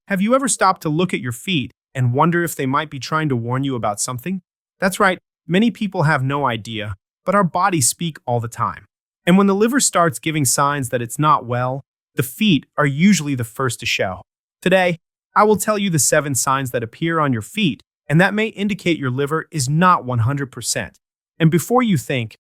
Have you ever stopped to look at your feet and wonder if they might be trying to warn you about something? That's right, many people have no idea, but our bodies speak all the time. And when the liver starts giving signs that it's not well, the feet are usually the first to show. Today, I will tell you the 7 signs that appear on your feet, and that may indicate your liver is not 100%. And before you think,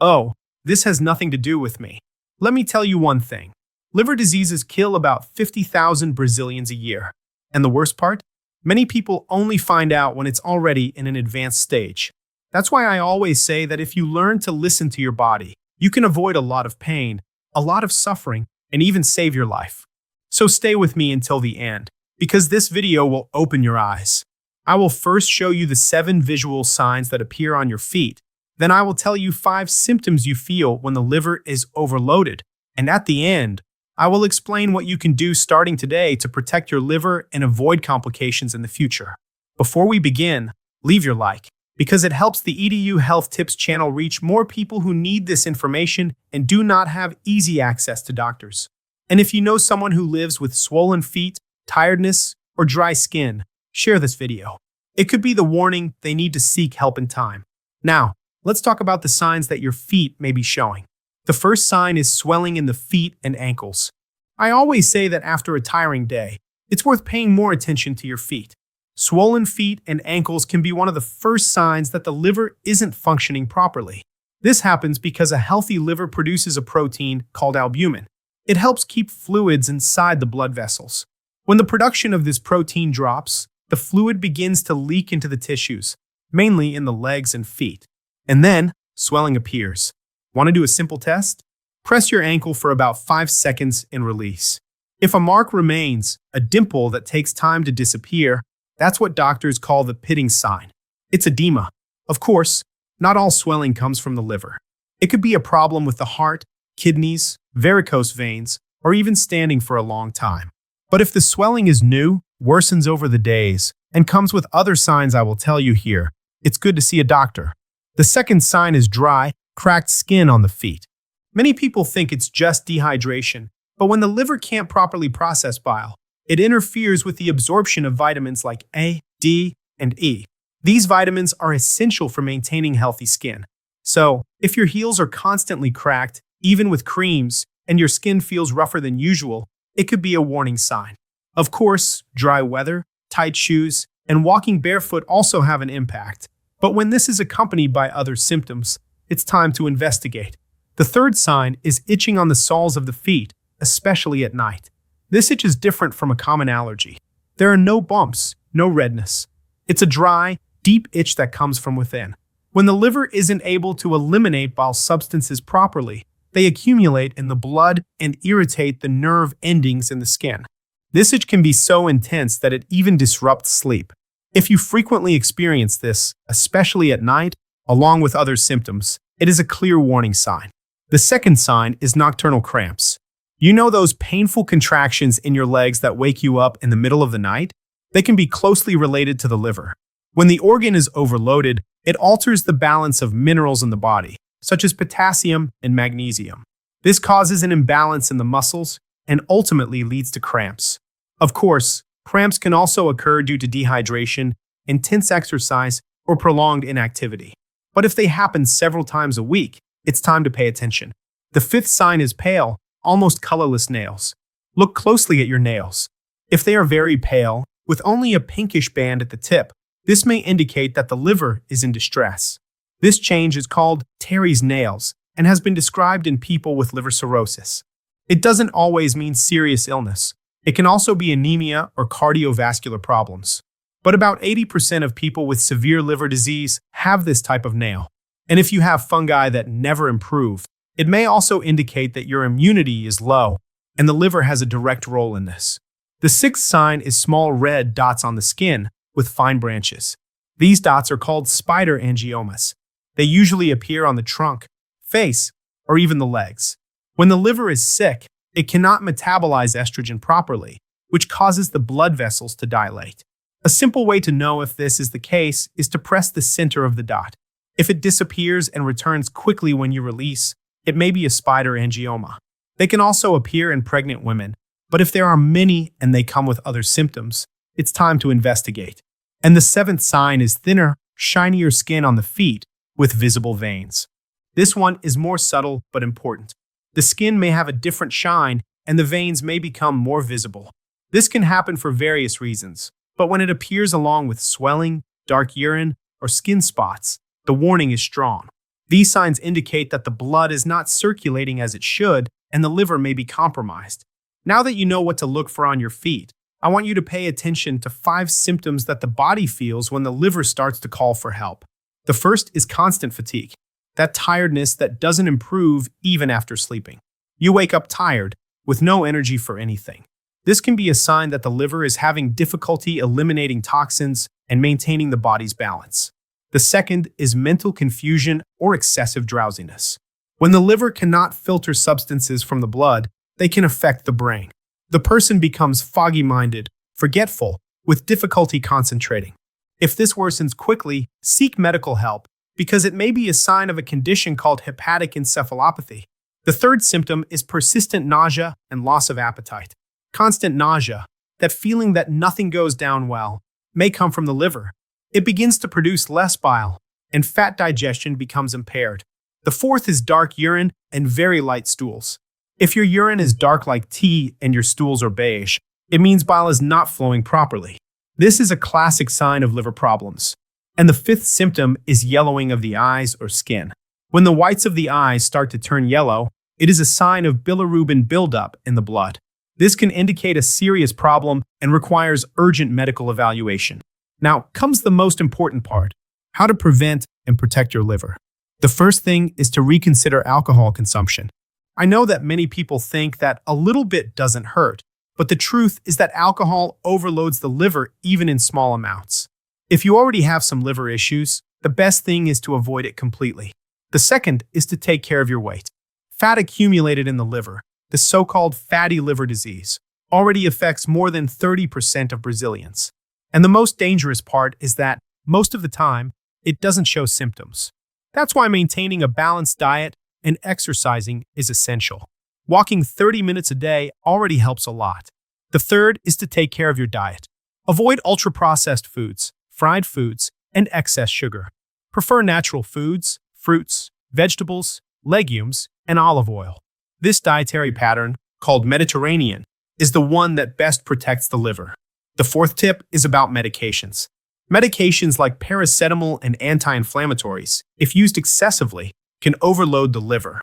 oh, this has nothing to do with me, let me tell you one thing. Liver diseases kill about 50,000 Brazilians a year. And the worst part? Many people only find out when it's already in an advanced stage. That's why I always say that if you learn to listen to your body, you can avoid a lot of pain, a lot of suffering, and even save your life. So stay with me until the end, because this video will open your eyes. I will first show you the 7 visual signs that appear on your feet. Then I will tell you 5 symptoms you feel when the liver is overloaded. And at the end, I will explain what you can do starting today to protect your liver and avoid complications in the future. Before we begin, leave your like, because it helps the EDU Health Tips channel reach more people who need this information and do not have easy access to doctors. And if you know someone who lives with swollen feet, tiredness, or dry skin, share this video. It could be the warning they need to seek help in time. Now, let's talk about the signs that your feet may be showing. The first sign is swelling in the feet and ankles. I always say that after a tiring day, it's worth paying more attention to your feet. Swollen feet and ankles can be one of the first signs that the liver isn't functioning properly. This happens because a healthy liver produces a protein called albumin. It helps keep fluids inside the blood vessels. When the production of this protein drops, the fluid begins to leak into the tissues, mainly in the legs and feet. And then, swelling appears. Want to do a simple test? Press your ankle for about 5 seconds and release. If a mark remains, a dimple that takes time to disappear, that's what doctors call the pitting sign. It's edema. Of course, not all swelling comes from the liver. It could be a problem with the heart, kidneys, varicose veins, or even standing for a long time. But if the swelling is new, worsens over the days, and comes with other signs I will tell you here, it's good to see a doctor. The second sign is dry, cracked skin on the feet. Many people think it's just dehydration, but when the liver can't properly process bile, it interferes with the absorption of vitamins like A, D, and E. These vitamins are essential for maintaining healthy skin. So, if your heels are constantly cracked, even with creams, and your skin feels rougher than usual, it could be a warning sign. Of course, dry weather, tight shoes, and walking barefoot also have an impact. But when this is accompanied by other symptoms, it's time to investigate. The third sign is itching on the soles of the feet, especially at night. This itch is different from a common allergy. There are no bumps, no redness. It's a dry, deep itch that comes from within. When the liver isn't able to eliminate bile substances properly, they accumulate in the blood and irritate the nerve endings in the skin. This itch can be so intense that it even disrupts sleep. If you frequently experience this, especially at night, along with other symptoms, it is a clear warning sign. The second sign is nocturnal cramps. You know those painful contractions in your legs that wake you up in the middle of the night? They can be closely related to the liver. When the organ is overloaded, it alters the balance of minerals in the body, such as potassium and magnesium. This causes an imbalance in the muscles and ultimately leads to cramps. Of course, cramps can also occur due to dehydration, intense exercise, or prolonged inactivity. But if they happen several times a week, it's time to pay attention. The fifth sign is pale, almost colorless nails. Look closely at your nails. If they are very pale, with only a pinkish band at the tip, this may indicate that the liver is in distress. This change is called Terry's nails and has been described in people with liver cirrhosis. It doesn't always mean serious illness. It can also be anemia or cardiovascular problems. But about 80% of people with severe liver disease have this type of nail. And if you have fungi that never improve, it may also indicate that your immunity is low, and the liver has a direct role in this. The sixth sign is small red dots on the skin with fine branches. These dots are called spider angiomas. They usually appear on the trunk, face, or even the legs. When the liver is sick, it cannot metabolize estrogen properly, which causes the blood vessels to dilate. A simple way to know if this is the case is to press the center of the dot. If it disappears and returns quickly when you release, it may be a spider angioma. They can also appear in pregnant women, But if there are many and they come with other symptoms, it's time to investigate. And the seventh sign is thinner, shinier skin on the feet with visible veins. This one is more subtle but important. The skin may have a different shine and the veins may become more visible. This can happen for various reasons, but when it appears along with swelling, dark urine, or skin spots, the warning is strong. These signs indicate that the blood is not circulating as it should and the liver may be compromised. Now that you know what to look for on your feet, I want you to pay attention to 5 symptoms that the body feels when the liver starts to call for help. The first is constant fatigue, that tiredness that doesn't improve even after sleeping. You wake up tired, with no energy for anything. This can be a sign that the liver is having difficulty eliminating toxins and maintaining the body's balance. The second is mental confusion or excessive drowsiness. When the liver cannot filter substances from the blood, they can affect the brain. The person becomes foggy-minded, forgetful, with difficulty concentrating. If this worsens quickly, seek medical help because it may be a sign of a condition called hepatic encephalopathy. The third symptom is persistent nausea and loss of appetite. Constant nausea, that feeling that nothing goes down well, may come from the liver. It begins to produce less bile, and fat digestion becomes impaired. The fourth is dark urine and very light stools. If your urine is dark like tea and your stools are beige, it means bile is not flowing properly. This is a classic sign of liver problems. And the fifth symptom is yellowing of the eyes or skin. When the whites of the eyes start to turn yellow, it is a sign of bilirubin buildup in the blood. This can indicate a serious problem and requires urgent medical evaluation. Now comes the most important part: how to prevent and protect your liver. The first thing is to reconsider alcohol consumption. I know that many people think that a little bit doesn't hurt, but the truth is that alcohol overloads the liver even in small amounts. If you already have some liver issues, the best thing is to avoid it completely. The second is to take care of your weight. Fat accumulated in the liver, the so-called fatty liver disease, already affects more than 30% of Brazilians. And the most dangerous part is that, most of the time, it doesn't show symptoms. That's why maintaining a balanced diet and exercising is essential. Walking 30 minutes a day already helps a lot. The third is to take care of your diet. Avoid ultra-processed foods, fried foods, and excess sugar. Prefer natural foods, fruits, vegetables, legumes, and olive oil. This dietary pattern, called Mediterranean, is the one that best protects the liver. The fourth tip is about medications. Medications like paracetamol and anti-inflammatories, if used excessively, can overload the liver.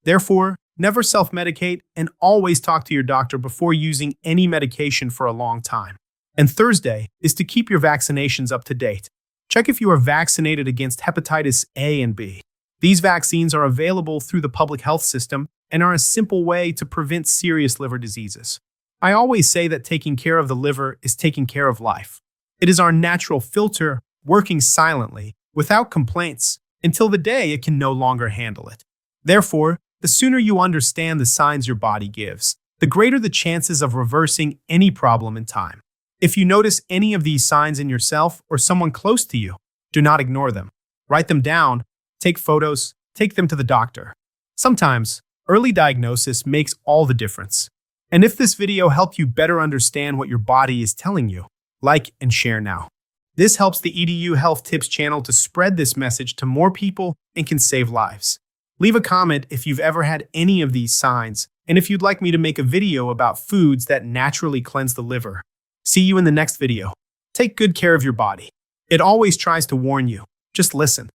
Therefore, never self-medicate and always talk to your doctor before using any medication for a long time. And Thursday is to keep your vaccinations up to date. Check if you are vaccinated against hepatitis A and B. These vaccines are available through the public health system and are a simple way to prevent serious liver diseases. I always say that taking care of the liver is taking care of life. It is our natural filter working silently, without complaints, until the day it can no longer handle it. Therefore, the sooner you understand the signs your body gives, the greater the chances of reversing any problem in time. If you notice any of these signs in yourself or someone close to you, do not ignore them. Write them down, take photos, take them to the doctor. Sometimes, early diagnosis makes all the difference. And if this video helped you better understand what your body is telling you, like and share now. This helps the EDU Health Tips channel to spread this message to more people and can save lives. Leave a comment if you've ever had any of these signs, and if you'd like me to make a video about foods that naturally cleanse the liver. See you in the next video. Take good care of your body. It always tries to warn you. Just listen.